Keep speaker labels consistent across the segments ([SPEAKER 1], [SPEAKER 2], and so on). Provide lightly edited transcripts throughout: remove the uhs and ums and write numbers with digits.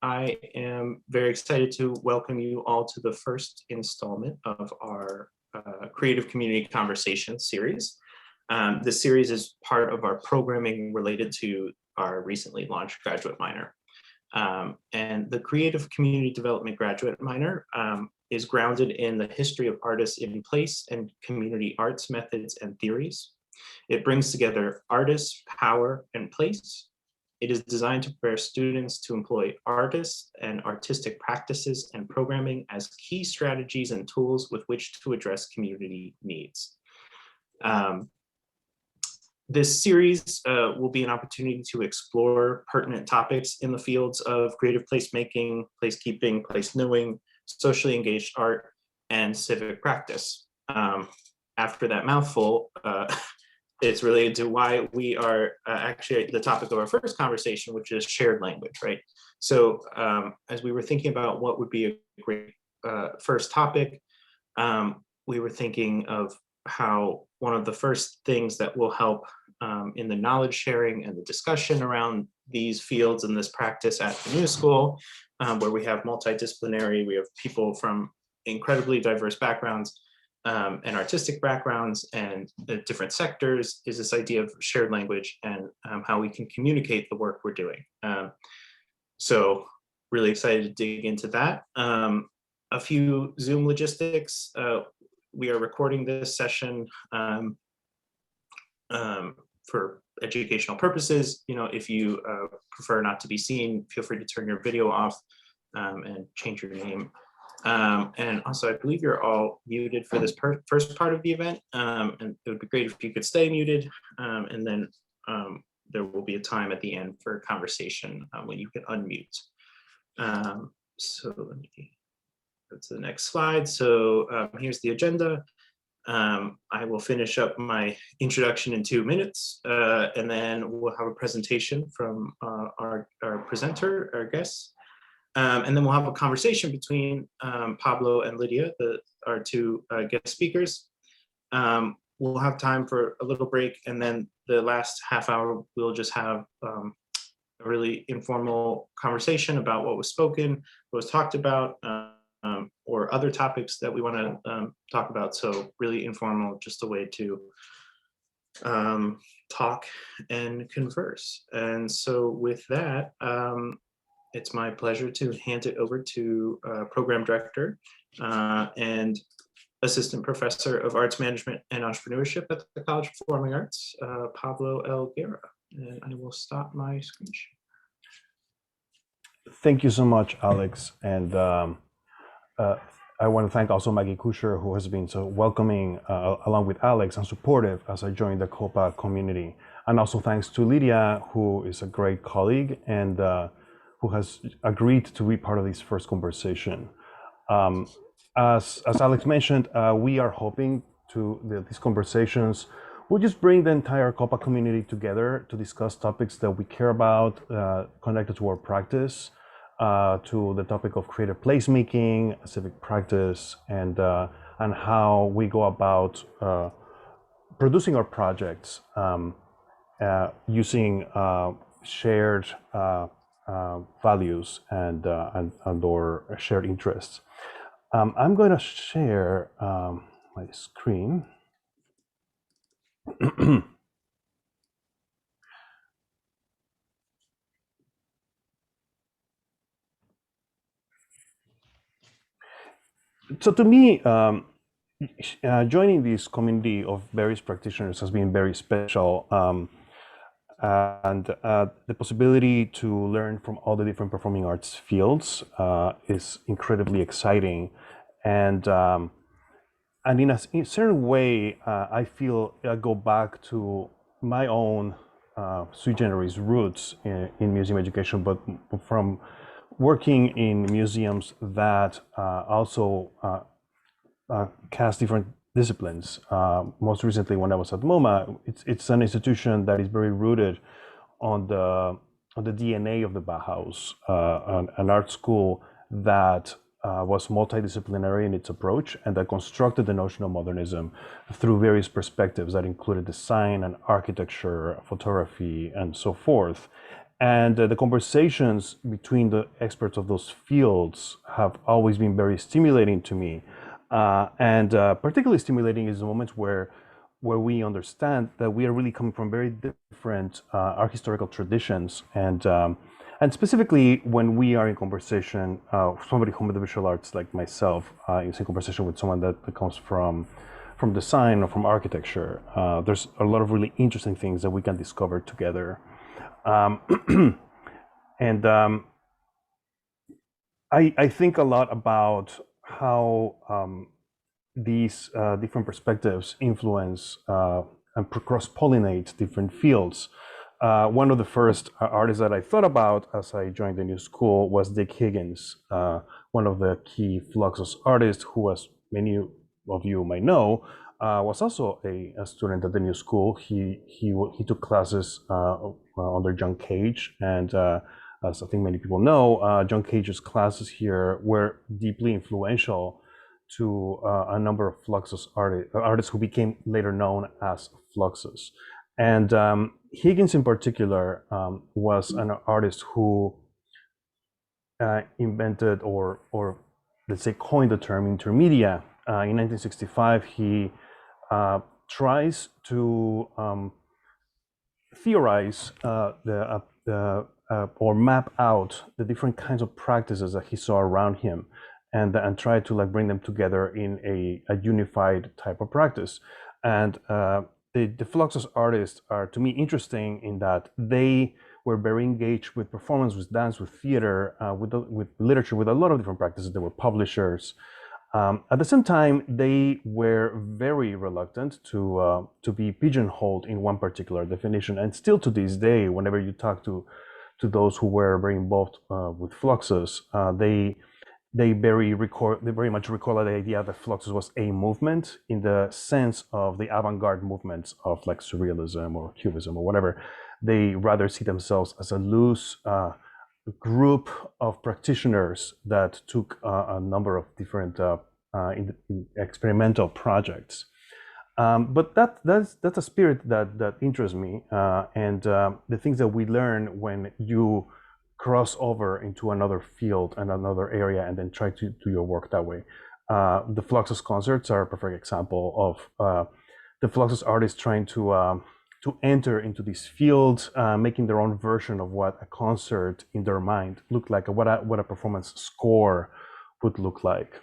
[SPEAKER 1] I am very excited to welcome you all to the first installment of our Creative Community Conversation series. This series is part of our programming related to our recently launched graduate minor. And the Creative Community Development Graduate Minor is grounded in the history of artists in place and community arts methods and theories. It brings together artists, power, and place. It is designed to prepare students to employ artists and artistic practices and programming as key strategies and tools with which to address community needs. This series will be an opportunity to explore pertinent topics in the fields of creative placemaking, placekeeping, place knowing, socially engaged art, and civic practice. After that mouthful, it's related to why we are actually the topic of our first conversation, which is shared language, right? So as we were thinking about what would be a great first topic, we were thinking of how one of the first things that will help in the knowledge sharing and the discussion around these fields and this practice at the new school, where we have multidisciplinary, we have people from incredibly diverse backgrounds and artistic backgrounds and different sectors, is this idea of shared language and how we can communicate the work we're doing. So really excited to dig into that. A few Zoom logistics. We are recording this session for educational purposes. You know, if you prefer not to be seen, feel free to turn your video off and change your name. And also, I believe you're all muted for this first part of the event, and it would be great if you could stay muted, and then there will be a time at the end for a conversation when you can unmute. So let me go to the next slide. So here's the agenda. I will finish up my introduction in 2 minutes, and then we'll have a presentation from our presenter, our guests. And then we'll have a conversation between Pablo and Lydia, our two guest speakers. We'll have time for a little break, and then the last half hour, we'll just have a really informal conversation about what was spoken, what was talked about, or other topics that we want to talk about. So really informal, just a way to talk and converse. And so with that, it's my pleasure to hand it over to Program Director and Assistant Professor of Arts Management and Entrepreneurship at the College of Performing Arts, Pablo Helguera. And I will stop my screen share.
[SPEAKER 2] Thank you so much, Alex. And I want to thank also Maggie Kusher, who has been so welcoming along with Alex and supportive as I joined the COPA community. And also thanks to Lydia, who is a great colleague and who has agreed to be part of this first conversation. As Alex mentioned, we are hoping these conversations will just bring the entire COPA community together to discuss topics that we care about, connected to our practice, to the topic of creative placemaking, civic practice, and how we go about producing our projects using shared values and or shared interests. I'm going to share my screen. So to me, joining this community of various practitioners has been very special. And the possibility to learn from all the different performing arts fields is incredibly exciting. And in a certain way, I feel I go back to my own sui generis roots in museum education, but from working in museums that also cast different disciplines. Most recently, when I was at MoMA, it's an institution that is very rooted on the DNA of the Bauhaus, an art school that was multidisciplinary in its approach and that constructed the notion of modernism through various perspectives that included design and architecture, photography, and so forth. And the conversations between the experts of those fields have always been very stimulating to me. And particularly stimulating is the moments where we understand that we are really coming from very different art historical traditions, and specifically when we are in conversation, somebody from the visual arts like myself is in conversation with someone that comes from design or from architecture. There's a lot of really interesting things that we can discover together. And I think a lot about how these different perspectives influence and cross-pollinate different fields. One of the first artists that I thought about as I joined the new school was Dick Higgins, one of the key Fluxus artists who, as many of you might know, was also a student at the new school. He took classes under John Cage, and as I think many people know, John Cage's classes here were deeply influential to a number of Fluxus artists who became later known as Fluxus. And Higgins in particular was an artist who invented or let's say coined the term intermedia. In 1965, he tries to theorize or map out the different kinds of practices that he saw around him, and try to like bring them together in a unified type of practice. And the Fluxus artists are, to me, interesting in that they were very engaged with performance, with dance, with theater, with literature, with a lot of different practices. They were publishers. At the same time, they were very reluctant to be pigeonholed in one particular definition. And still to this day, whenever you talk to those who were very involved with Fluxus, they very much recall the idea that Fluxus was a movement in the sense of the avant-garde movements of like surrealism or cubism or whatever. They rather see themselves as a loose group of practitioners that took a number of different experimental projects. But that's a spirit that interests me, and the things that we learn when you cross over into another field and another area and then try to do your work that way. The Fluxus concerts are a perfect example of the Fluxus artists trying to enter into this field, making their own version of what a concert in their mind looked like, what a performance score would look like.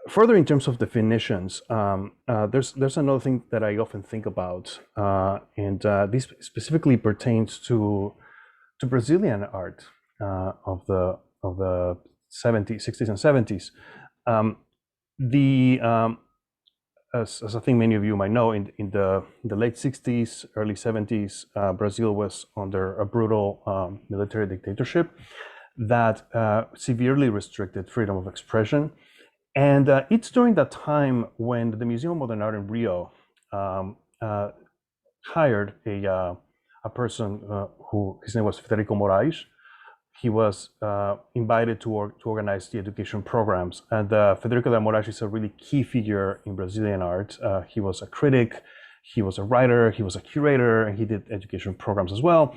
[SPEAKER 2] Further, in terms of definitions, there's another thing that I often think about, and this specifically pertains to Brazilian art of the 70s, 60s, and 70s. As I think many of you might know, in the late 60s, early 70s, Brazil was under a brutal military dictatorship that severely restricted freedom of expression. And it's during that time when the Museum of Modern Art in Rio hired a person who, his name was Federico Moraes. He was invited to organize the education programs. And Federico de Moraes is a really key figure in Brazilian art. He was a critic, he was a writer, he was a curator, and he did education programs as well.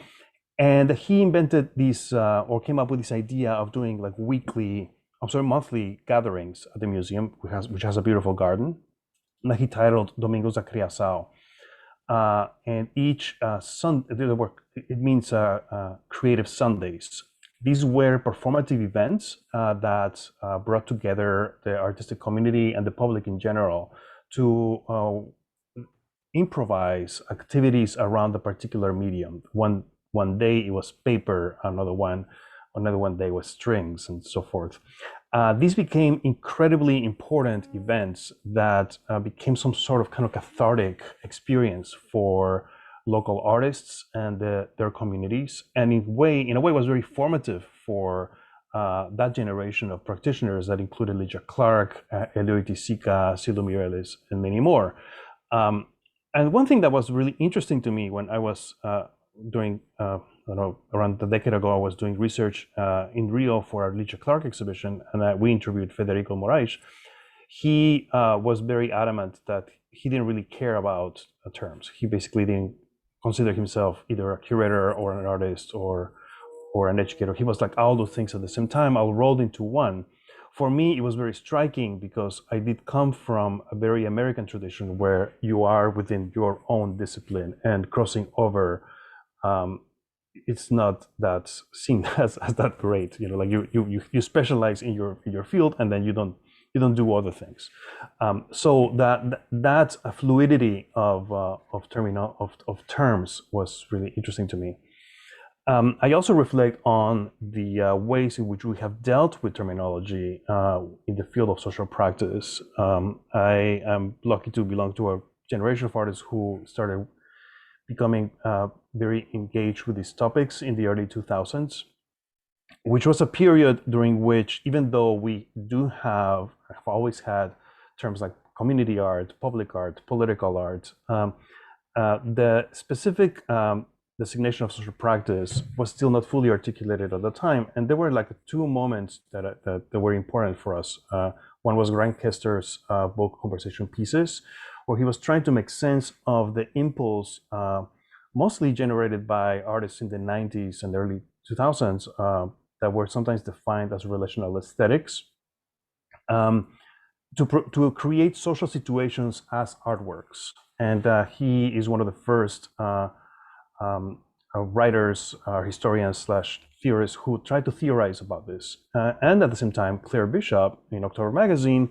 [SPEAKER 2] And he invented this, or came up with this idea of doing like monthly gatherings at the museum, which has a beautiful garden, that he titled Domingos da Criação. And each Sunday, it means Creative Sundays. These were performative events that brought together the artistic community and the public in general to improvise activities around the particular medium. One day it was paper, another one day was strings, and so forth. These became incredibly important events that became some sort of kind of cathartic experience for local artists and their communities, and in a way was very formative for that generation of practitioners that included Lydia Clark, Elio Itisica, Silvio Mireles, and many more. And one thing that was really interesting to me when I was doing, around a decade ago, I was doing research in Rio for our Lydia Clark exhibition, and we interviewed Federico Moraes. He was very adamant that he didn't really care about terms. He basically didn't consider himself either a curator or an artist or an educator. He was like all those things at the same time, all rolled into one. For me, it was very striking because I did come from a very American tradition where you are within your own discipline, and crossing over, it's not that seen as that great. Like you specialize in your field, and then you don't do other things. So that fluidity of terms was really interesting to me. I also reflect on the ways in which we have dealt with terminology in the field of social practice. I am lucky to belong to a generation of artists who started becoming very engaged with these topics in the early 2000s, which was a period during which, even though we have always had terms like community art, public art, political art, the specific designation of social practice was still not fully articulated at the time. And there were like two moments that were important for us. One was Grant Kester's book, Conversation Pieces, where he was trying to make sense of the impulse, mostly generated by artists in the 90s and early 2000s, that were sometimes defined as relational aesthetics, to create social situations as artworks. And he is one of the first writers, historians / theorists who tried to theorize about this. And at the same time, Claire Bishop in October Magazine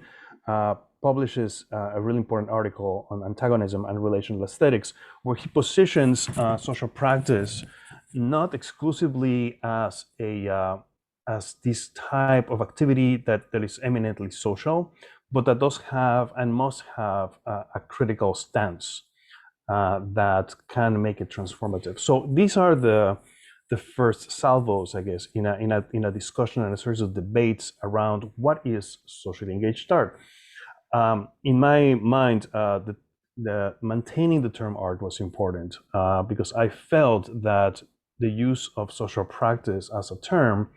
[SPEAKER 2] publishes a really important article on antagonism and relational aesthetics, where he positions social practice not exclusively as this type of activity that is eminently social, but that does have and must have a critical stance that can make it transformative. So these are the first salvos, I guess, in a discussion and a series of debates around what is socially engaged art. In my mind, the maintaining the term art was important because I felt that the use of social practice as a term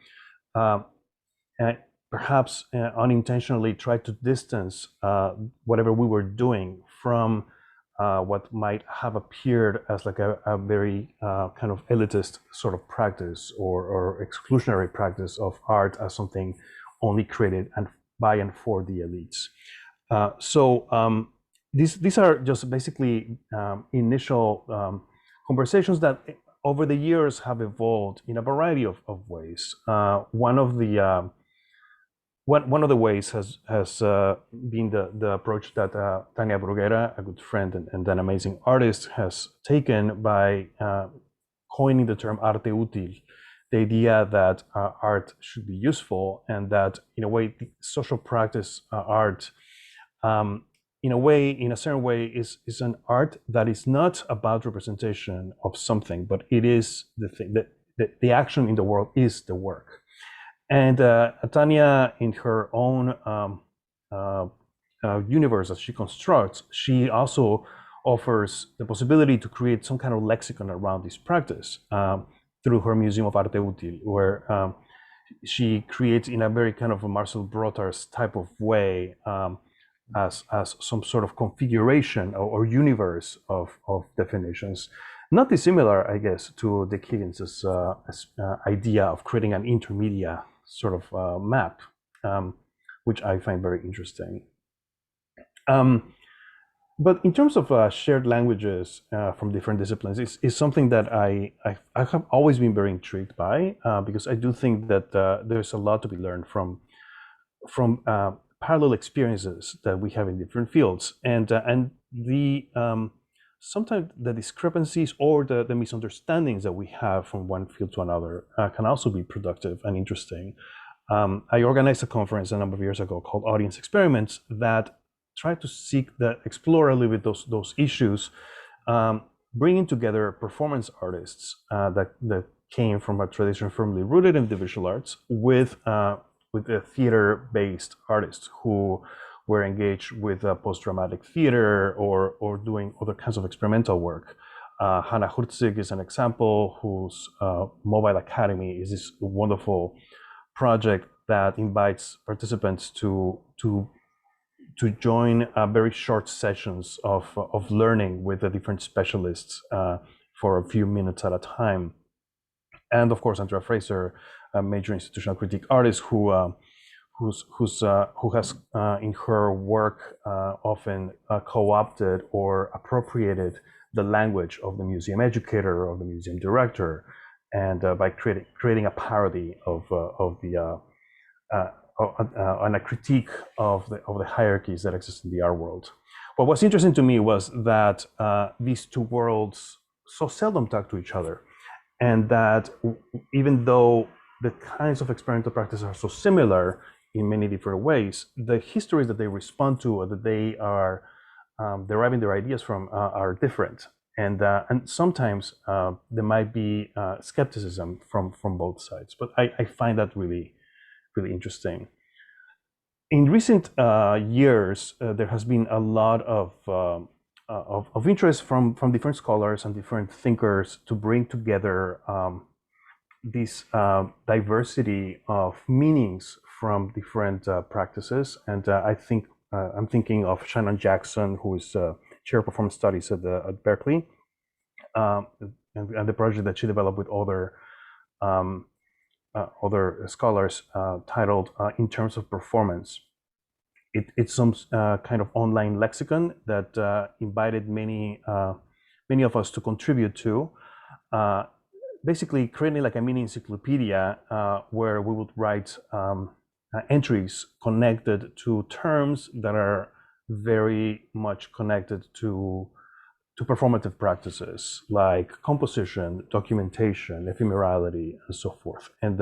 [SPEAKER 2] perhaps unintentionally tried to distance whatever we were doing from what might have appeared as like a very kind of elitist sort of practice or exclusionary practice of art as something only created and by and for the elites. So these are just basically initial conversations that over the years have evolved in a variety of ways. One of the ways has been the approach that Tania Bruguera, a good friend and an amazing artist, has taken by coining the term arte útil, the idea that art should be useful, and that in a way social practice art in a certain way is an art that is not about representation of something, but it is the thing that the action in the world is the work. And Tania, in her own universe that she constructs, she also offers the possibility to create some kind of lexicon around this practice through her Museum of Arte Útil, where she creates in a very kind of a Marcel Brothers type of way as some sort of configuration or universe of definitions, not dissimilar, I guess, to de Keynes's idea of creating an intermedia sort of map, which I find very interesting. But in terms of shared languages from different disciplines, is something that I have always been very intrigued by, because I do think that there's a lot to be learned from parallel experiences that we have in different fields, and the sometimes the discrepancies or the misunderstandings that we have from one field to another can also be productive and interesting. I organized a conference a number of years ago called Audience Experiments that tried to explore a little bit those issues, bringing together performance artists that came from a tradition firmly rooted in the visual arts with the theater-based artists who were engaged with post-dramatic theater or doing other kinds of experimental work. Hannah Hurzig is an example, whose Mobile Academy is this wonderful project that invites participants to join very short sessions of learning with the different specialists for a few minutes at a time. And of course, Andrea Fraser, a major institutional critique artist who has in her work often co-opted or appropriated the language of the museum educator, of the museum director, and by creating a parody and a critique of the hierarchies that exist in the art world. What was interesting to me was that these two worlds so seldom talk to each other, and that even though the kinds of experimental practices are so similar in many different ways, the histories that they respond to or that they are deriving their ideas from are different. And sometimes there might be skepticism from both sides. But I find that really, really interesting. In recent years, there has been a lot of interest from different scholars and different thinkers to bring together this diversity of meanings from different practices. And I think I'm thinking of Shannon Jackson, who is chair of performance studies at Berkeley, and the project that she developed with other scholars titled In Terms of Performance. It's some kind of online lexicon that invited many of us to contribute to, basically creating like a mini encyclopedia where we would write entries connected to terms that are very much connected to performative practices like composition, documentation, ephemerality, and so forth. And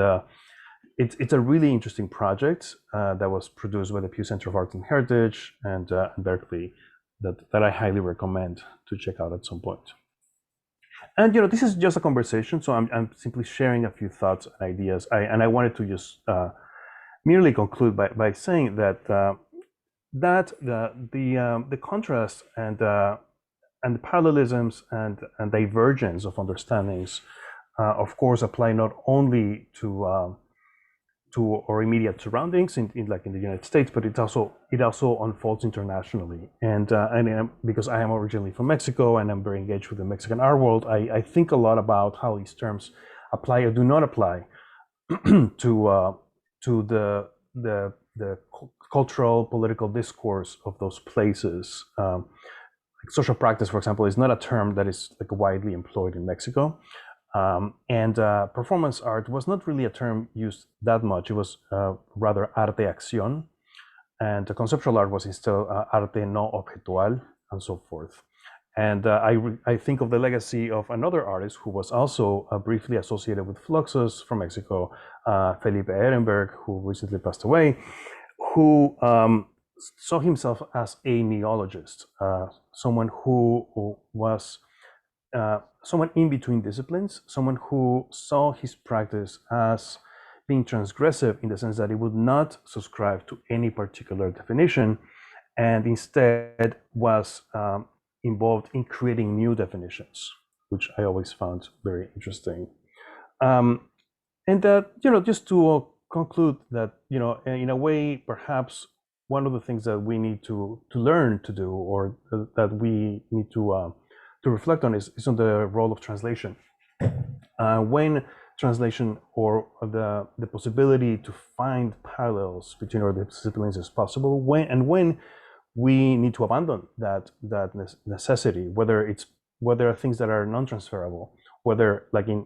[SPEAKER 2] it's a really interesting project that was produced by the Pew Center of Arts and Heritage and Berkeley that I highly recommend to check out at some point. And this is just a conversation, so I'm simply sharing a few thoughts and ideas. I wanted to just merely conclude by saying that the contrast and the parallelisms and divergence of understandings, of course, apply not only to our immediate surroundings in the United States, but it also unfolds internationally. And because I am originally from Mexico and I'm very engaged with the Mexican art world, I think a lot about how these terms apply or do not apply to the cultural political discourse of those places. Like social practice, for example, is not a term that is like widely employed in Mexico. And performance art was not really a term used that much. It was rather arte acción, and conceptual art was instead arte no objetual, and so forth. And I think of the legacy of another artist who was also briefly associated with Fluxus from Mexico, Felipe Erenberg, who recently passed away, who saw himself as a neologist, someone who was someone in between disciplines, someone who saw his practice as being transgressive in the sense that it would not subscribe to any particular definition, and instead was involved in creating new definitions, which I always found very interesting. And that, just to conclude that, in a way, perhaps one of the things that we need to learn to do, or that we need to reflect on is on the role of translation. When translation or the possibility to find parallels between our disciplines is possible, when we need to abandon that necessity, whether there are things that are non-transferable, whether like in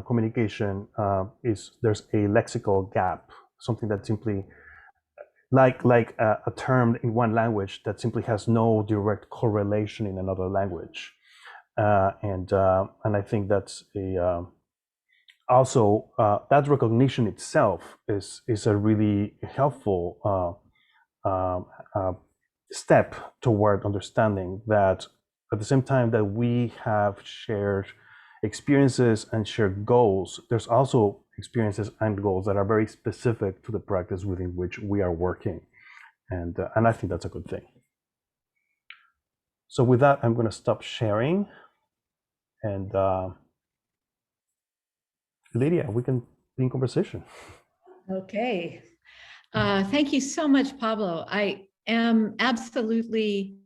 [SPEAKER 2] communication there's a lexical gap, something that simply like a term in one language that simply has no direct correlation in another language. And I think that's also that recognition itself is a really helpful step toward understanding that at the same time that we have shared experiences and shared goals, there's also experiences and goals that are very specific to the practice within which we are working, and I think that's a good thing. So with that, I'm going to stop sharing. And Lydia, we can be in conversation.
[SPEAKER 3] Okay. Thank you so much, Pablo. I am absolutely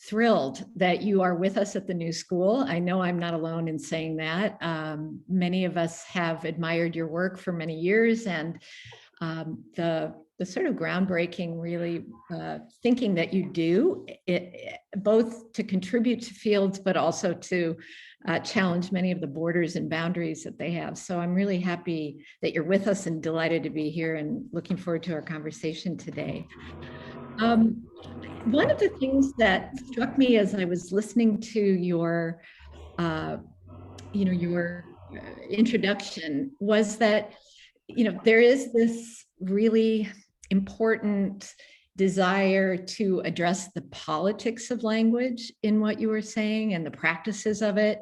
[SPEAKER 3] thrilled that you are with us at the new school. I know I'm not alone in saying that. Many of us have admired your work for many years, and the sort of groundbreaking, really thinking that you do, both to contribute to fields, but also to challenge many of the borders and boundaries that they have. So I'm really happy that you're with us and delighted to be here and looking forward to our conversation today. One of the things that struck me as I was listening to your introduction was that, there is this really important desire to address the politics of language in what you were saying and the practices of it,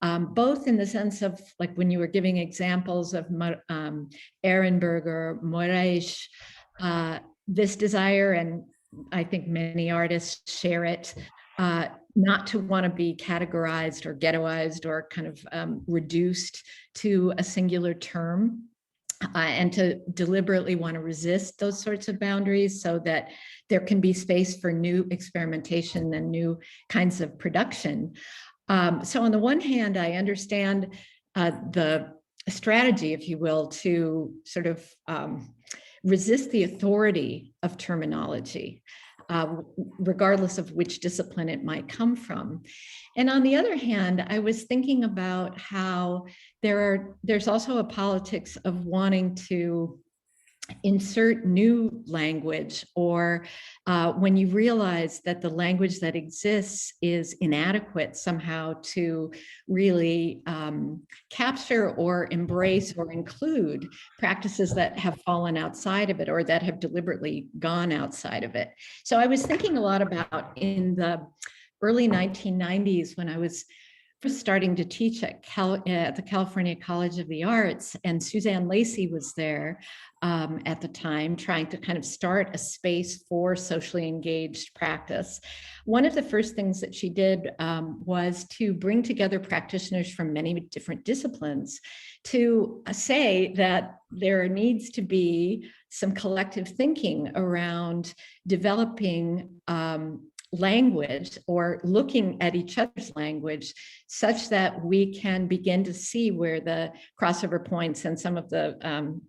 [SPEAKER 3] both in the sense of, like, when you were giving examples of Erenberg or Moraes, this desire, and I think many artists share it, not to want to be categorized or ghettoized or kind of reduced to a singular term. And to deliberately want to resist those sorts of boundaries so that there can be space for new experimentation and new kinds of production. So on the one hand, I understand the strategy, if you will, to sort of resist the authority of terminology, regardless of which discipline it might come from. And on the other hand, I was thinking about how there's also a politics of wanting to insert new language, or when you realize that the language that exists is inadequate somehow to really capture or embrace or include practices that have fallen outside of it or that have deliberately gone outside of it. So I was thinking a lot about in the early 1990s when I was starting to teach at the California College of the Arts, and Suzanne Lacey was there at the time, trying to kind of start a space for socially engaged practice. One of the first things that she did was to bring together practitioners from many different disciplines to say that there needs to be some collective thinking around developing language or looking at each other's language such that we can begin to see where the crossover points and some of the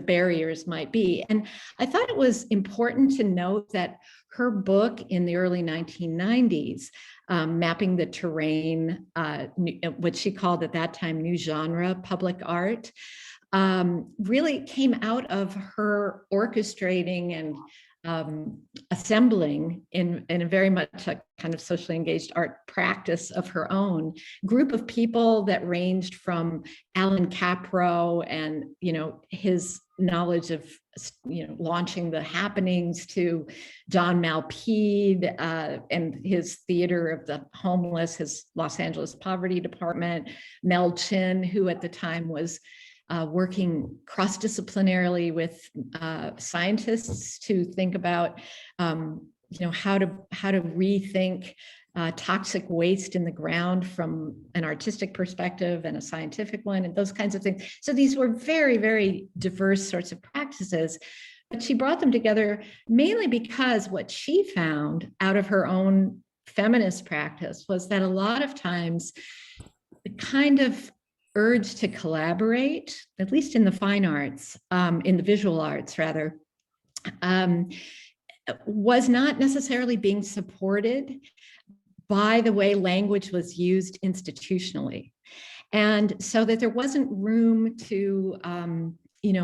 [SPEAKER 3] barriers might be. And I thought it was important to note that her book in the early 1990s, Mapping the Terrain, what she called at that time new genre public art, really came out of her orchestrating and assembling in a very much a kind of socially engaged art practice of her own group of people that ranged from Alan Capro and, his knowledge of, launching the happenings to John Malpede and his theater of the homeless, his Los Angeles Poverty Department, Mel Chin, who at the time was working cross-disciplinarily with scientists to think about, how to rethink toxic waste in the ground from an artistic perspective and a scientific one, and those kinds of things. So these were very, very diverse sorts of practices, but she brought them together mainly because what she found out of her own feminist practice was that a lot of times the kind of urge to collaborate, at least in the fine arts, in the visual arts rather, was not necessarily being supported by the way language was used institutionally. And so that there wasn't room to,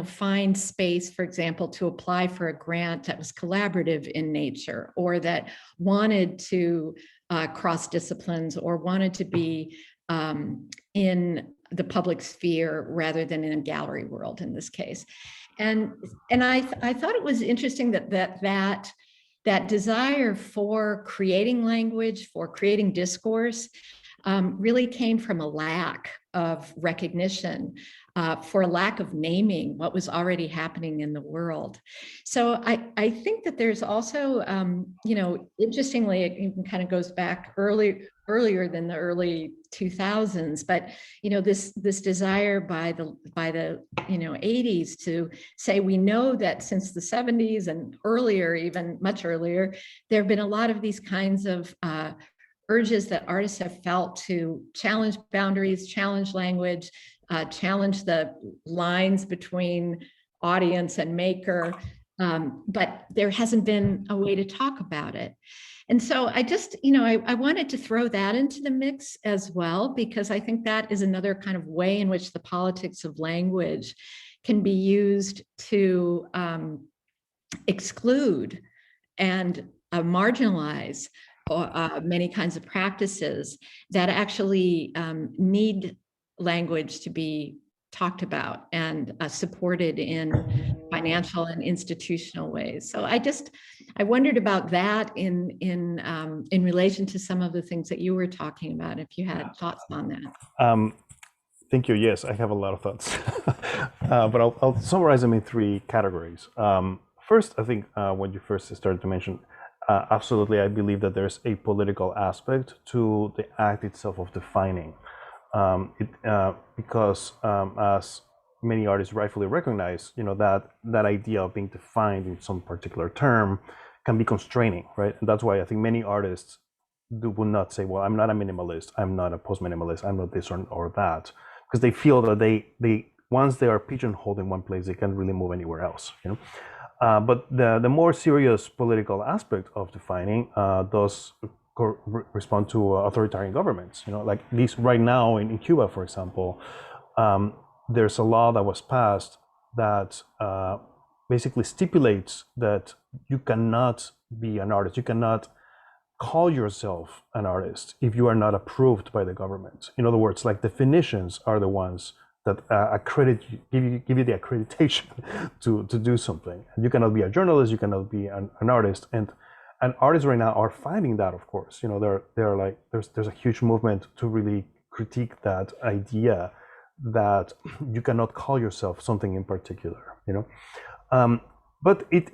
[SPEAKER 3] find space, for example, to apply for a grant that was collaborative in nature or that wanted to cross disciplines or wanted to be in the public sphere rather than in a gallery world in this case. And I thought it was interesting that desire for creating language, for creating discourse, really came from a lack of recognition for lack of naming what was already happening in the world. So I think that there's also, interestingly, it even kind of goes back earlier than the early 2000s, but this desire by the 80s to say, we know that since the 70s and earlier, even much earlier, there have been a lot of these kinds of urges that artists have felt to challenge boundaries, challenge language, challenge the lines between audience and maker, but there hasn't been a way to talk about it. And so I just, I wanted to throw that into the mix as well, because I think that is another kind of way in which the politics of language can be used to exclude and marginalize many kinds of practices that actually need language to be talked about and supported in financial and institutional ways. So I wondered about that in relation to some of the things that you were talking about, if you had thoughts on that.
[SPEAKER 2] Thank you. Yes, I have a lot of thoughts, but I'll summarize them in three categories. First, I think when you first started to mention, absolutely, I believe that there's a political aspect to the act itself of defining. Because as many artists rightfully recognize, that idea of being defined in some particular term can be constraining, right? And that's why I think many artists would not say, well, I'm not a minimalist, I'm not a post-minimalist, I'm not this or that, because they feel that they once they are pigeonholed in one place, they can't really move anywhere else. But the more serious political aspect of defining does respond to authoritarian governments. Like this right now in Cuba, for example, there's a law that was passed that basically stipulates that you cannot be an artist, you cannot call yourself an artist if you are not approved by the government. In other words, like definitions are the ones that give you the accreditation to do something. You cannot be a journalist, you cannot be an artist, and artists right now are fighting that. Of course, they're like there's a huge movement to really critique that idea that you cannot call yourself something in particular. But it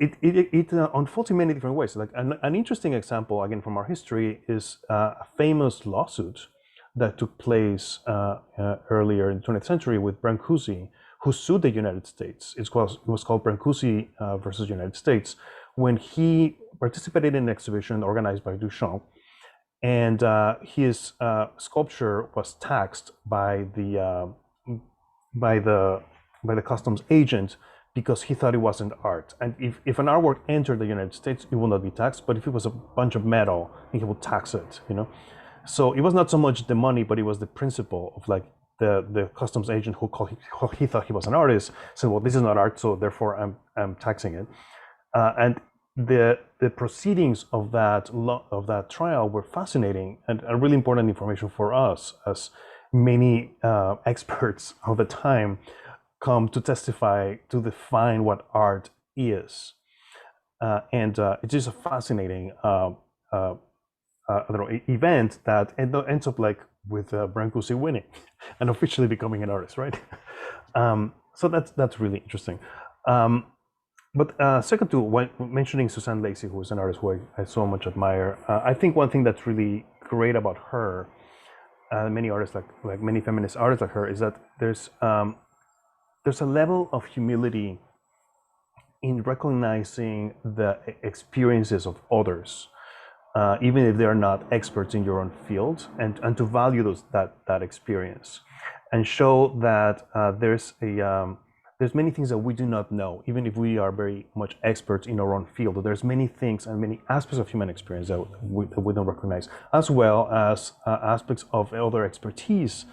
[SPEAKER 2] unfolds in many different ways. Like an interesting example, again from our history, is a famous lawsuit that took place earlier in the 20th century with Brancusi, who sued the United States. It was called Brancusi versus United States, when he participated in an exhibition organized by Duchamp, and his sculpture was taxed by the customs agent because he thought it wasn't art. And if an artwork entered the United States, it will not be taxed, but if it was a bunch of metal, he would tax it. So it was not so much the money, but it was the principle of like the customs agent who he thought he was an artist said, well, this is not art, so therefore I'm taxing it. And the proceedings of that trial were fascinating and really important information for us, as many experts of the time come to testify to define what art is. And it's just a fascinating event that ends up like with Brancusi winning and officially becoming an artist, right? So that's really interesting. But second to mentioning Suzanne Lacy, who is an artist who I so much admire, I think one thing that's really great about her, many artists like many feminist artists like her, is that there's a level of humility in recognizing the experiences of others, even if they are not experts in your own field, and to value that experience, and show that there's many things that we do not know, even if we are very much experts in our own field. There's many things and many aspects of human experience that we don't recognize, as well as aspects of other expertise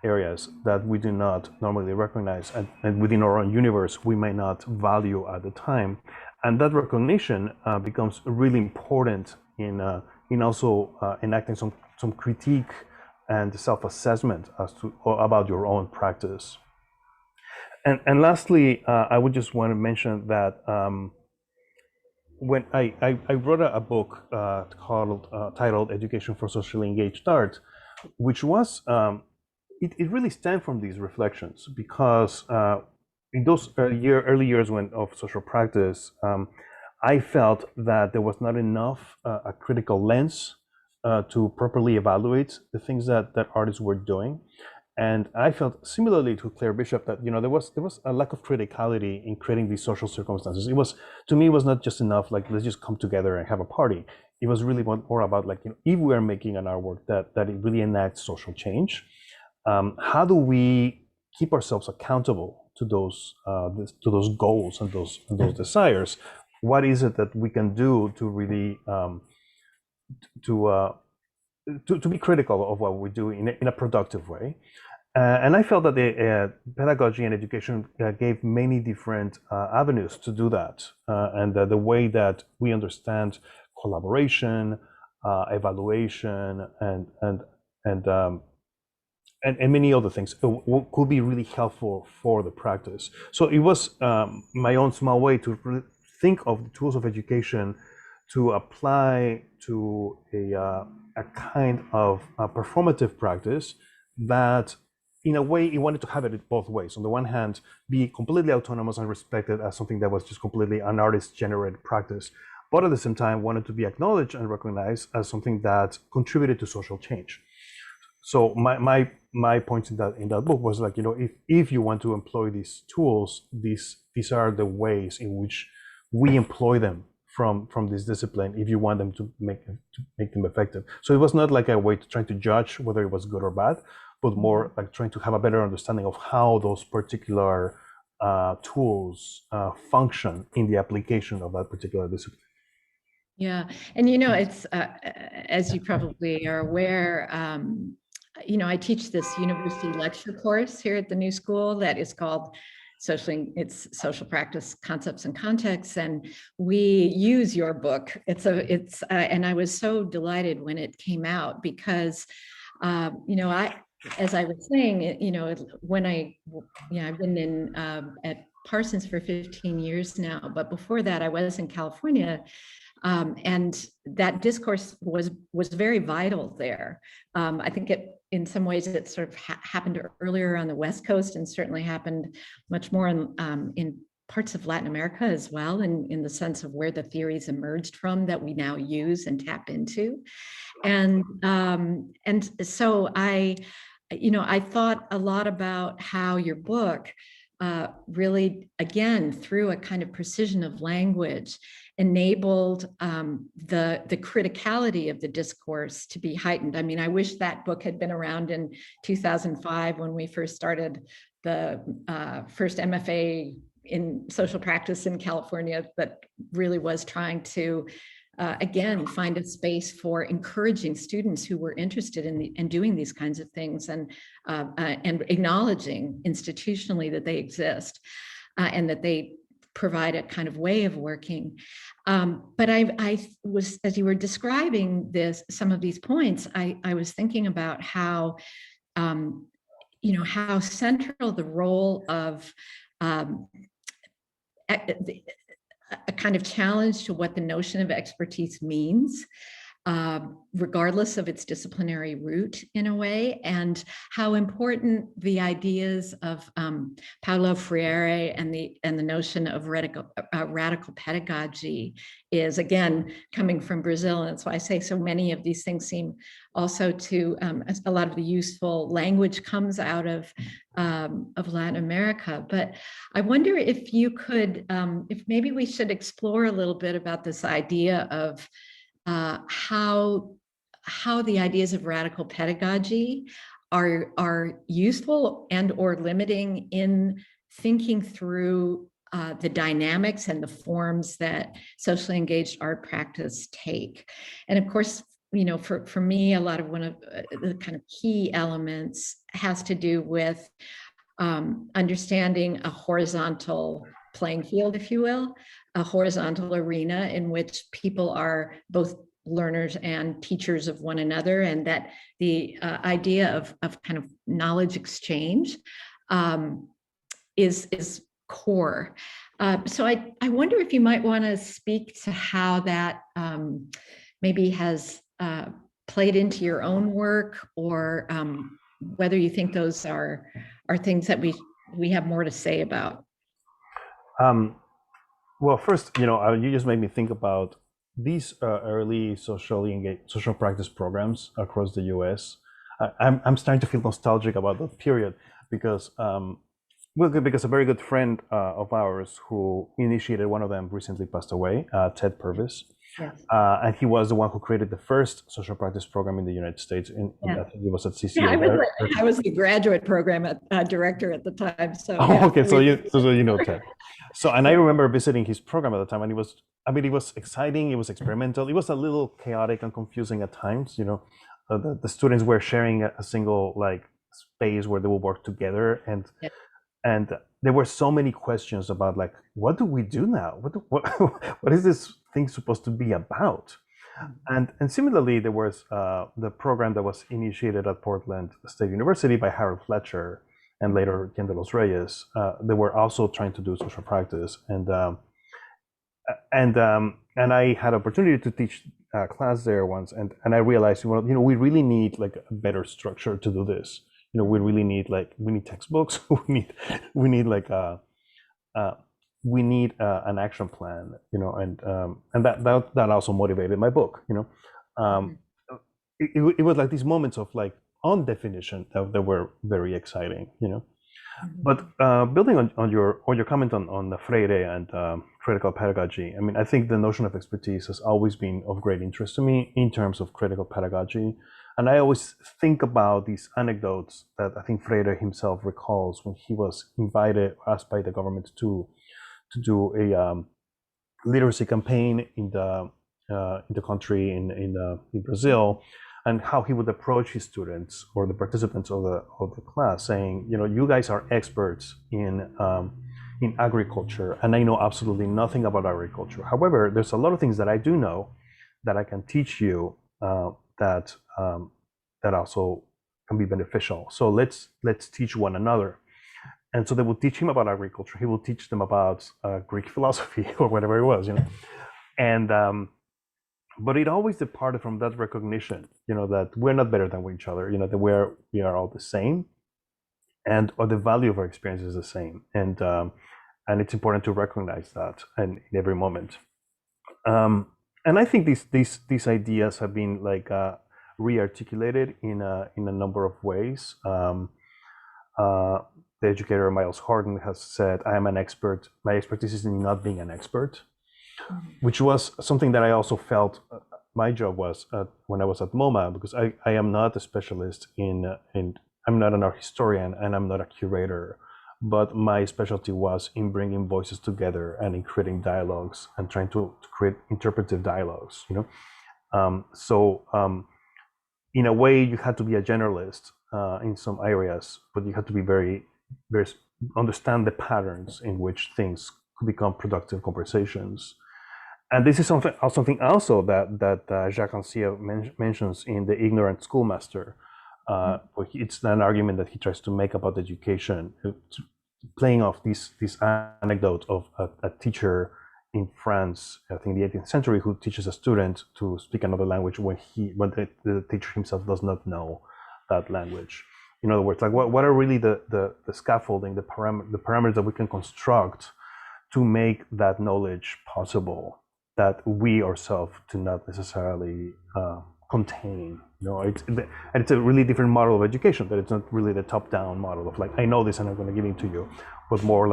[SPEAKER 2] areas that we do not normally recognize, and within our own universe we may not value at the time. And that recognition becomes really important in also enacting some critique and self-assessment about your own practice. And lastly, I would just want to mention that when I wrote a book titled Education for Socially Engaged Art, which was it really stemmed from these reflections because in those early years of social practice, I felt that there was not enough a critical lens to properly evaluate the things that artists were doing. And I felt similarly to Claire Bishop that there was a lack of criticality in creating these social circumstances. To me it was not just enough like let's just come together and have a party. It was really more about like if we are making an artwork that it really enacts social change, how do we keep ourselves accountable to those goals and those desires? What is it that we can do to really to be critical of what we do in a productive way? And I felt that the pedagogy and education gave many different avenues to do that, and the way that we understand collaboration, evaluation, and many other things could be really helpful for the practice. So it was my own small way to think of the tools of education to apply to a kind of performative practice that, in a way, it wanted to have it both ways. On the one hand, be completely autonomous and respected as something that was just completely an artist-generated practice, but at the same time wanted to be acknowledged and recognized as something that contributed to social change. So my point in that book was like, if you want to employ these tools, these are the ways in which we employ them from this discipline if you want them to make them effective. So it was not like a way to trying to judge whether it was good or bad, but more like trying to have a better understanding of how those particular tools function in the application of that particular discipline.
[SPEAKER 3] Yeah, and it's as you probably are aware, I teach this university lecture course here at the New School that is called Social Practice Concepts and Contexts, and we use your book. And I was so delighted when it came out because, as I was saying, when I've been at Parsons for 15 years now, but before that I was in California. And that discourse was very vital there. I think in some ways it sort of happened earlier on the West Coast, and certainly happened much more in parts of Latin America as well, in the sense of where the theories emerged from that we now use and tap into. And so I thought a lot about how your book really, again, through a kind of precision of language, enabled the criticality of the discourse to be heightened. I mean, I wish that book had been around in 2005 when we first started the first MFA in social practice in California, that really was trying to again, find a space for encouraging students who were interested in doing these kinds of things, and acknowledging institutionally that they exist and that they provide a kind of way of working. But I was, as you were describing some of these points, I was thinking about how, how central the role of a kind of challenge to what the notion of expertise means, regardless of its disciplinary root in a way, and how important the ideas of Paulo Freire and the notion of radical pedagogy is, again, coming from Brazil. And that's why I say so many of these things seem also to, a lot of the useful language comes out of Latin America. But I wonder if you could, if maybe we should explore a little bit about this idea of how the ideas of radical pedagogy are useful and or limiting in thinking through the dynamics and the forms that socially engaged art practice take. And of course, for me, a lot of one of the kind of key elements has to do with understanding a horizontal playing field, if you will, a horizontal arena in which people are both learners and teachers of one another, and that the idea of kind of knowledge exchange is core. So I wonder if you might want to speak to how that maybe has played into your own work, or whether you think those are things that we have more to say about.
[SPEAKER 2] Well, first, you just made me think about these early social practice programs across the U.S. I'm starting to feel nostalgic about that period because, because a very good friend of ours who initiated one of them recently passed away, Ted Purvis.
[SPEAKER 3] Yes.
[SPEAKER 2] And he was the one who created the first social practice program in the United States. I think it was at CCA.
[SPEAKER 3] Yeah, I was the graduate program director at the time. So
[SPEAKER 2] okay, so you know Ted. So, and I remember visiting his program at the time, and it was exciting. It was experimental. It was a little chaotic and confusing at times. The students were sharing a single space where they would work together, and there were so many questions about what do we do now? What is this thing supposed to be about? And similarly, there was the program that was initiated at Portland State University by Harold Fletcher and later Ken de los Reyes. They were also trying to do social practice, and I had opportunity to teach a class there once, and I realized, we really need a better structure to do this. We really need we need textbooks. we need an action plan. And that also motivated my book. It was these moments of on definition that were very exciting. But building on your comment on the Freire and critical pedagogy, I think the notion of expertise has always been of great interest to me in terms of critical pedagogy. And I always think about these anecdotes that I think Freire himself recalls when he was asked by the government to do a literacy campaign in the country in Brazil, and how he would approach his students or the participants of the class, saying, you guys are experts in agriculture, and I know absolutely nothing about agriculture. However, there's a lot of things that I do know that I can teach you that also can be beneficial. So let's teach one another. And so they will teach him about agriculture. He will teach them about Greek philosophy or whatever it was, And but it always departed from that recognition, that we're not better than each other, that we are all the same, or the value of our experience is the same, and it's important to recognize that in every moment. And I think these ideas have been re-articulated in a number of ways. The educator Miles Horton has said, "I am an expert. My expertise is in not being an expert," which was something that I also felt my job was when I was at MoMA, because I am not a specialist in I'm not an art historian and I'm not a curator, but my specialty was in bringing voices together and in creating dialogues and trying to create interpretive dialogues. So in a way, you had to be a generalist in some areas, but you had to be very understand the patterns in which things could become productive conversations. And this is something also that Jacques Ancier mentions in The Ignorant Schoolmaster. It's an argument that he tries to make about education, playing off this anecdote of a teacher in France, I think the 18th century, who teaches a student to speak another language when the teacher himself does not know that language. In other words, what are really the scaffolding, the parameters that we can construct to make that knowledge possible, that we ourselves do not necessarily contain. It's a really different model of education, that it's not really the top-down model of I know this and I'm going to give it to you, but more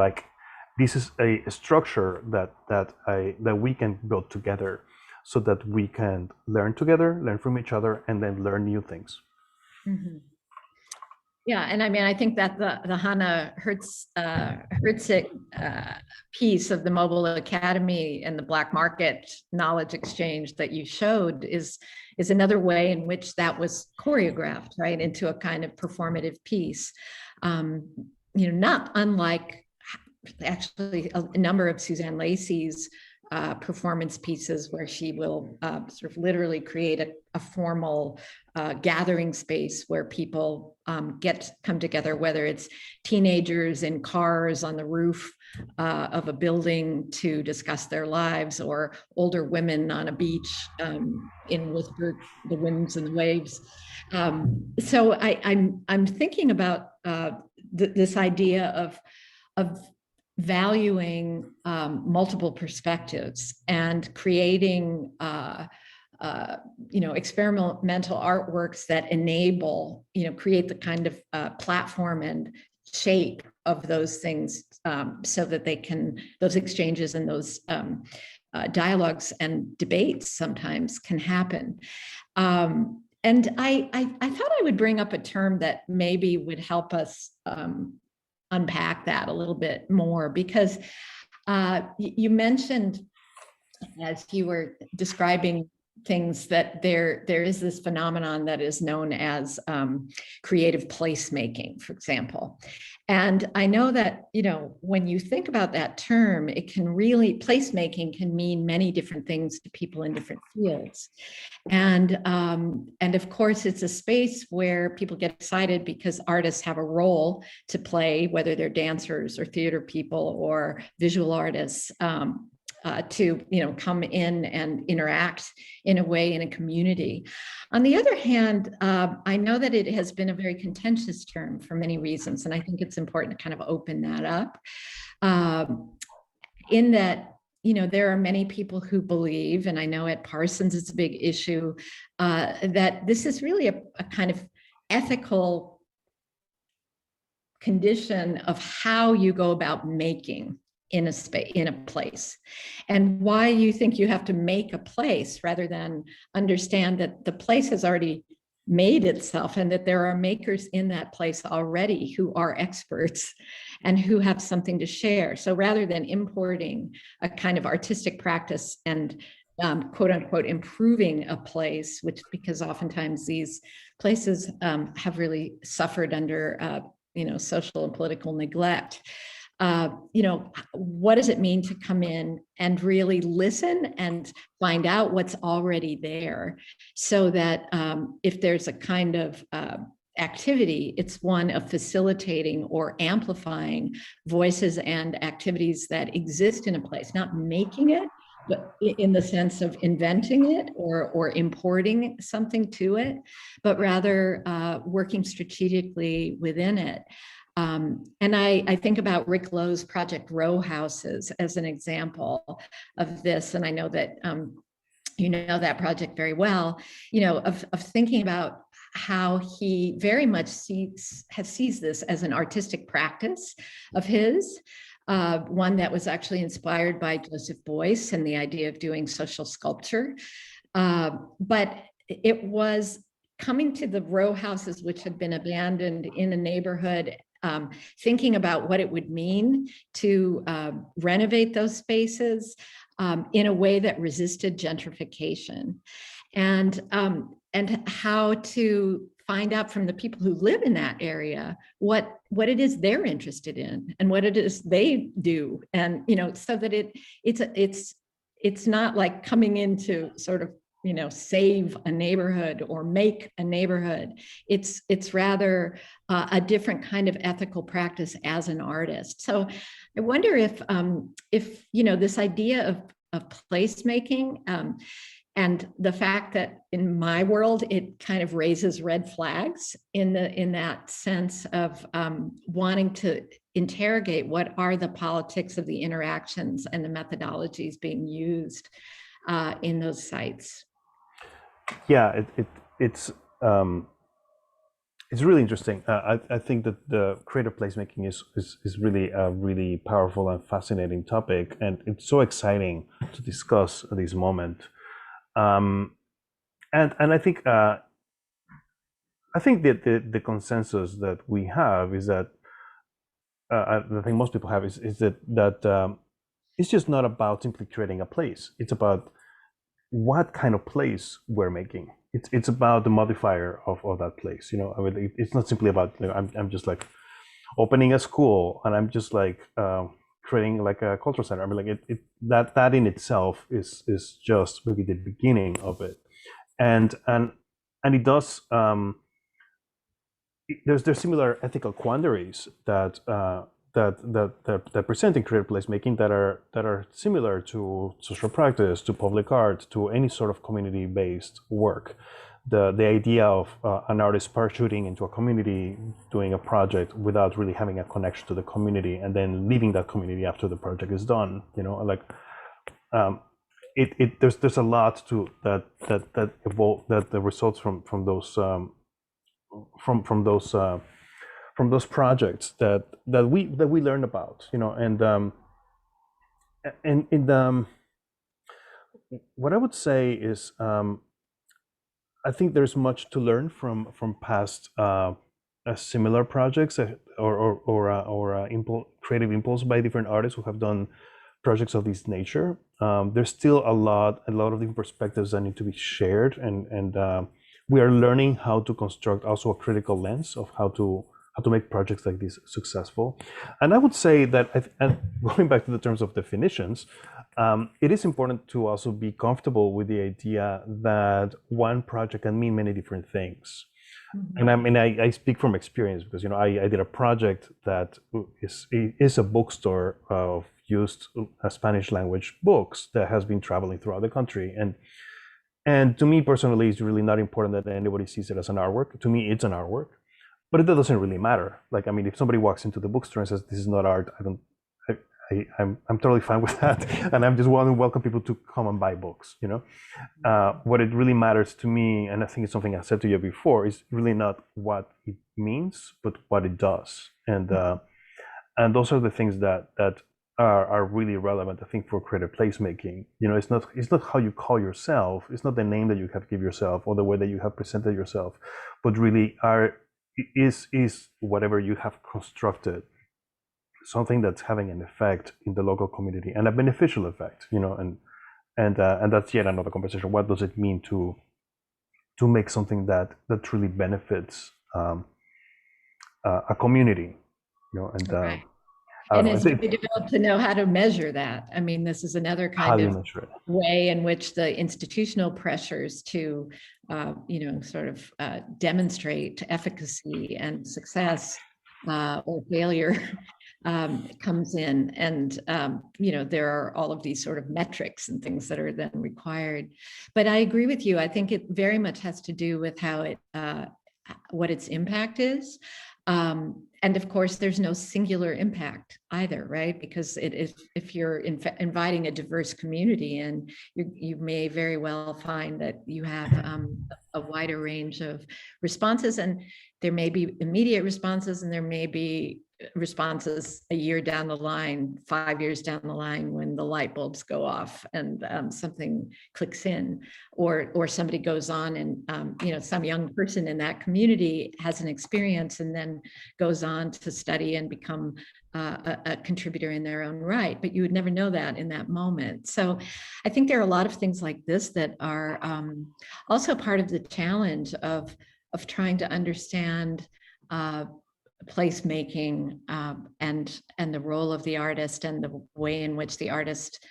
[SPEAKER 2] this is a structure that we can build together, so that we can learn together, learn from each other, and then learn new things.
[SPEAKER 3] Mm-hmm. Yeah, and I think that the Hannah Herzig piece of the Mobile Academy and the Black Market knowledge exchange that you showed is another way in which that was choreographed, right, into a kind of performative piece. Not unlike actually a number of Suzanne Lacey's performance pieces where she will sort of literally create a formal gathering space where people come together, whether it's teenagers in cars on the roof of a building to discuss their lives, or older women on a beach in Whisper, the Winds and the Waves. So I'm thinking about this idea of valuing multiple perspectives and creating experimental artworks that enable, create the kind of platform and shape of those things, so that those exchanges and those dialogues and debates sometimes can happen. And I thought I would bring up a term that maybe would help us unpack that a little bit more, because you mentioned, as you were describing things, that there is this phenomenon that is known as creative placemaking, for example. And I know that, when you think about that term, placemaking can mean many different things to people in different fields. And of course, it's a space where people get excited because artists have a role to play, whether they're dancers or theater people or visual artists, to come in and interact in a way in a community. On the other hand, I know that it has been a very contentious term for many reasons, and I think it's important to kind of open that up. In that, there are many people who believe, and I know at Parsons it's a big issue, that this is really a kind of ethical condition of how you go about making in a place, and why you think you have to make a place rather than understand that the place has already made itself, and that there are makers in that place already who are experts and who have something to share. So rather than importing a kind of artistic practice and quote unquote improving a place, because oftentimes these places have really suffered under social and political neglect. What does it mean to come in and really listen and find out what's already there, so that if there's a kind of activity, it's one of facilitating or amplifying voices and activities that exist in a place, not making it, but in the sense of inventing it or importing something to it, but rather working strategically within it. And I think about Rick Lowe's project Row Houses as an example of this. And I know that you know that project very well, of thinking about how he very much sees this as an artistic practice of his, one that was actually inspired by Joseph Beuys and the idea of doing social sculpture. But it was coming to the row houses, which had been abandoned in a neighborhood, thinking about what it would mean to renovate those spaces in a way that resisted gentrification, and how to find out from the people who live in that area what it is they're interested in and what it is they do, and so that it's not like coming into sort of save a neighborhood or make a neighborhood. It's rather a different kind of ethical practice as an artist. So I wonder if this idea of placemaking, and the fact that in my world it kind of raises red flags in that sense of wanting to interrogate what are the politics of the interactions and the methodologies being used in those sites.
[SPEAKER 2] Yeah, it's really interesting. I think that the creative placemaking is really a really powerful and fascinating topic, and it's so exciting to discuss at this moment. And I think that the consensus that we have is that I think most people have is that it's just not about simply creating a place. It's about what kind of place we're making. It's about the modifier of that place. I mean, it's not simply about I'm just like opening a school and I'm just like creating like a cultural center. I mean, like that in itself is just maybe the beginning of it, and it does. There's similar ethical quandaries that present in creative placemaking that are similar to social practice, to public art, to any sort of community-based work. The idea of an artist parachuting into a community, doing a project without really having a connection to the community, and then leaving that community after the project is done. You know, like there's a lot to that evolve, that the results from those from those projects that we learn about, you know, and what I would say is I think there's much to learn from past similar projects or creative impulse by different artists who have done projects of this nature. There's still a lot of different perspectives that need to be shared, and we are learning how to construct also a critical lens of how to make projects like this successful. And I would say that, and going back to the terms of definitions, it is important to also be comfortable with the idea that one project can mean many different things. Mm-hmm. And I mean, I speak from experience because, you know, I did a project that is a bookstore of used Spanish language books that has been traveling throughout the country. And to me personally, it's really not important that anybody sees it as an artwork. To me, it's an artwork, but it doesn't really matter. Like, I mean, if somebody walks into the bookstore and says, this is not art, I'm totally fine with that. And I'm just want to welcome people to come and buy books, you know? What it really matters to me, and I think it's something I said to you before, is really not what it means, but what it does. And those are the things that are really relevant, I think, for creative placemaking. You know, it's not how you call yourself, it's not the name that you have give yourself or the way that you have presented yourself, but really is whatever you have constructed something that's having an effect in the local community, and a beneficial effect, you know, and that's yet another conversation. What does it mean to make something that truly benefits a community, you know? And
[SPEAKER 3] right. And it's very difficult to know how to measure that. I mean, this is another kind of way in which the institutional pressures to, you know, sort of demonstrate efficacy and success or failure comes in. And, you know, there are all of these sort of metrics and things that are then required. But I agree with you. I think it very much has to do with how it, what its impact is. And of course, there's no singular impact either, right? Because it is, if you're inviting a diverse community in, you may very well find that you have a wider range of responses, and there may be immediate responses, and there may be responses a year down the line, 5 years down the line, when the light bulbs go off and something clicks in, or somebody goes on and you know, some young person in that community has an experience and then goes on to study and become a contributor in their own right. But you would never know that in that moment. So I think there are a lot of things like this that are also part of the challenge of trying to understand placemaking and the role of the artist and the way in which the artist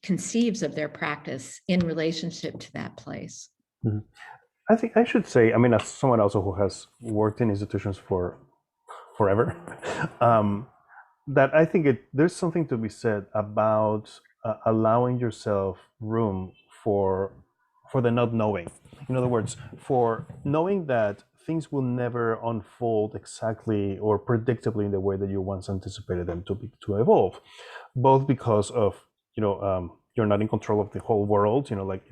[SPEAKER 3] conceives of their practice in relationship to that place.
[SPEAKER 2] Mm-hmm. I think I should say, I mean, as someone also who has worked in institutions for forever, that I think there's something to be said about allowing yourself room for the not knowing. In other words, for knowing that things will never unfold exactly or predictably in the way that you once anticipated them to evolve, both because of, you know, you're not in control of the whole world, you know, like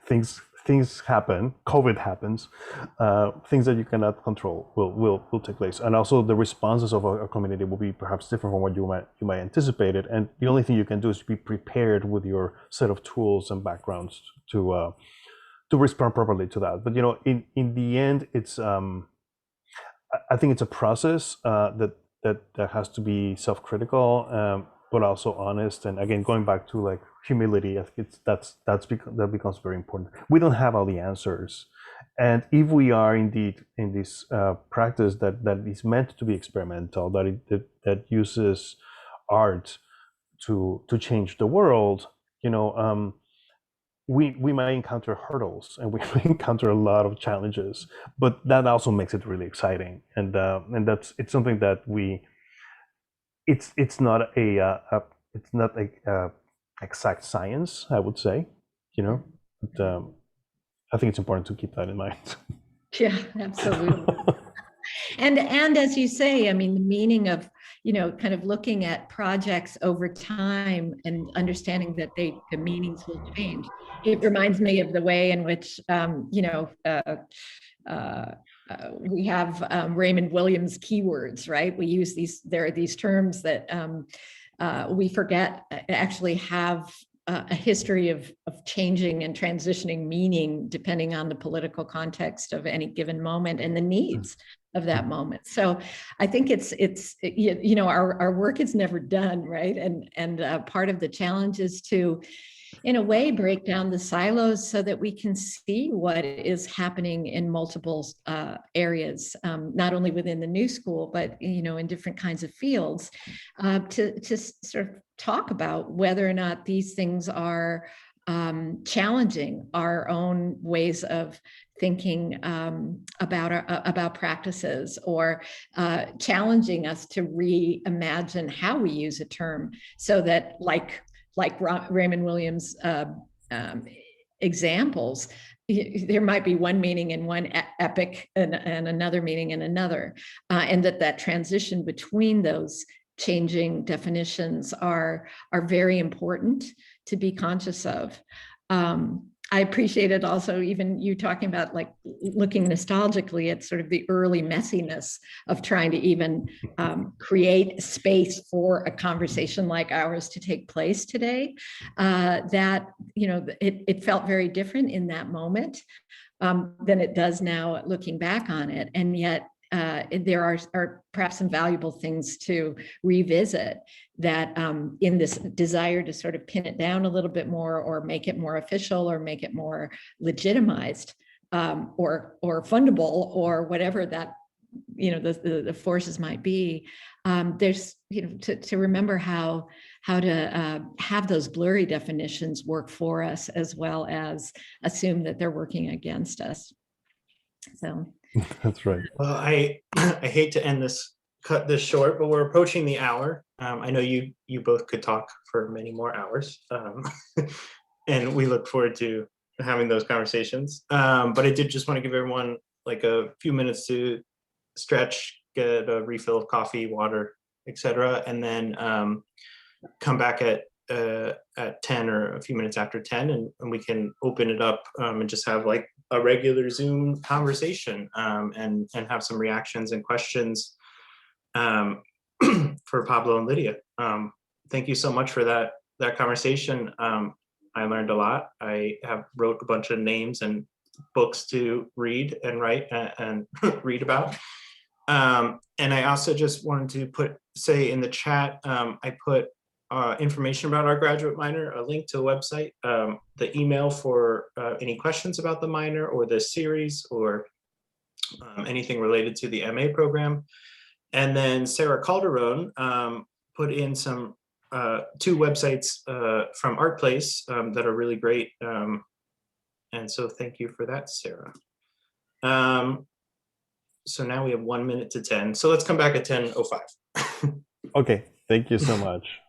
[SPEAKER 2] things happen, COVID happens, things that you cannot control will take place, and also the responses of a community will be perhaps different from what you might anticipate it, and the only thing you can do is be prepared with your set of tools and backgrounds to respond properly to that. But you know, in the end, it's I think it's a process that has to be self-critical, but also honest. And again, going back to like humility, I think that becomes very important. We don't have all the answers, and if we are indeed in this practice that is meant to be experimental, that uses art to change the world, we might encounter hurdles and we might encounter a lot of challenges, but that also makes it really exciting. And it's something that it's not a exact science, I would say, but I think it's important to keep that in mind.
[SPEAKER 3] Yeah, absolutely. And as you say, I mean, the meaning of, kind of looking at projects over time and understanding that the meanings will change. It reminds me of the way in which, we have Raymond Williams keywords, right? We use there are these terms that we forget actually have a history of changing and transitioning meaning depending on the political context of any given moment and the needs of that moment. So I think it's our work is never done, right? And part of the challenge is to, in a way, break down the silos so that we can see what is happening in multiple areas, not only within the new school, but in different kinds of fields, to sort of talk about whether or not these things are challenging our own ways of thinking about practices, or challenging us to reimagine how we use a term, so that like Raymond Williams examples, there might be one meaning in one epic and another meaning in another, and that transition between those changing definitions are very important to be conscious of. I appreciated also even you talking about like looking nostalgically at sort of the early messiness of trying to even create space for a conversation like ours to take place today. That, it felt very different in that moment than it does now looking back on it. And yet there are perhaps some valuable things to revisit that in this desire to sort of pin it down a little bit more, or make it more official, or make it more legitimized, or fundable, or whatever that, the forces might be. There's, to remember how to have those blurry definitions work for us, as well as assume that they're working against us. So.
[SPEAKER 2] That's right.
[SPEAKER 1] Well, I hate to cut this short, but we're approaching the hour. I know you both could talk for many more hours, and we look forward to having those conversations. But I did just want to give everyone like a few minutes to stretch, get a refill of coffee, water, etc., and then come back at 10 or a few minutes after 10, and we can open it up and just have like a regular Zoom conversation, and have some reactions and questions for Pablo and Lydia. Thank you so much for that conversation. I learned a lot. I wrote a bunch of names and books to read and write and read about. And I also just wanted to say in the chat, I put information about our graduate minor, a link to the website, the email for any questions about the minor or the series, or anything related to the MA program. And then Sarah Calderon put in some 2 websites from ArtPlace that are really great. And so thank you for that, Sarah. So now we have 1 minute to 10. So let's come back at 10:05.
[SPEAKER 2] Okay, thank you so much.